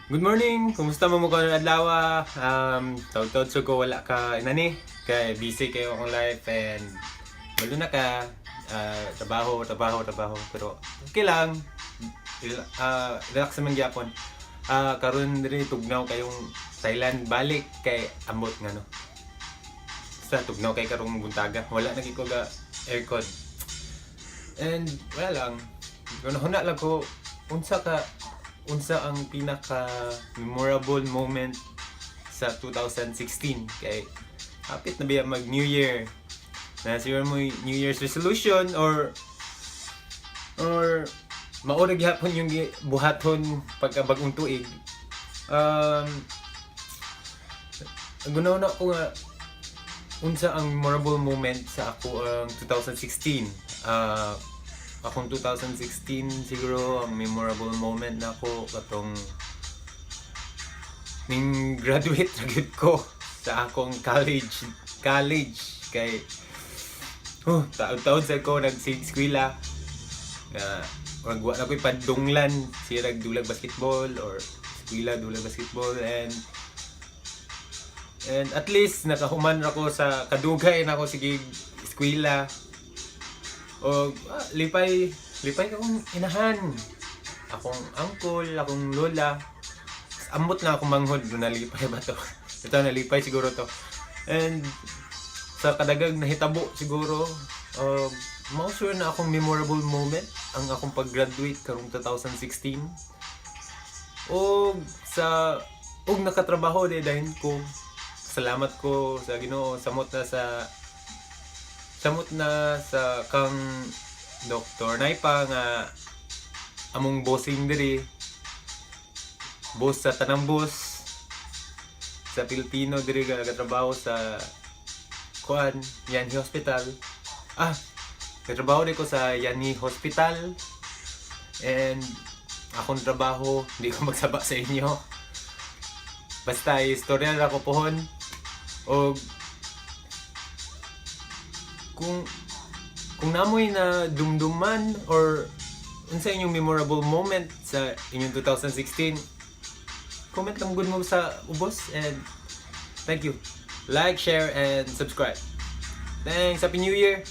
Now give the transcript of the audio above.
Good morning! Kumusta mo ko adlaw? Taud-taud so ko wala ka inani kay busy kayo akong life and malo na ka trabaho pero okay lang. Relax naman gyapon. Karon diri tugnaw kayong Thailand balik kay ambot nga no. Sa tugnaw kay karong buntaga wala na ko ga aircon. And wala lang. Huna lang ko unsa ang pinaka memorable moment sa 2016 kay hapit na biya mag New Year na siguro mo New Year's resolution or maurag gyapon yung buhaton pagka bagong tuig. Gunaw na ko nga unsa ang memorable moment sa ako ang 2016. Akong 2016 siguro ang memorable moment na ako katong ning graduate na gid ko sa akong college kay taon-taon sa ko nag-eskwela na magwa na ko'y padunglan siya nagdulag basketball or eskwela dulag basketball and at least nakahuman ako sa kadugay na ako sige eskwela. O lipay akong inahan, akong uncle, akong lola. Ambot na akong manghod na nalipay ba to? Ito nalipay siguro to. And sa kadagag na hitabo siguro, mao sure na akong memorable moment ang akong pag-graduate karong 2016. Og nakatrabaho dahil ko. Salamat ko sa Ginoo samot na sa kang Dr. Naipa nga among bossing diri, boss sa tanang boss sa Pilipino diri nagatrabaho sa Yani Hospital. Nagtrabaho din ko sa Yani Hospital and akong trabaho hindi ko magsaba sa inyo. Basta istorya ra ko pohon og kung namoy na dumduman or unsa inyong memorable moment sa inyong 2016, comment lang good mo sa ubos and thank you. Like, share, and subscribe. Thanks! Happy New Year!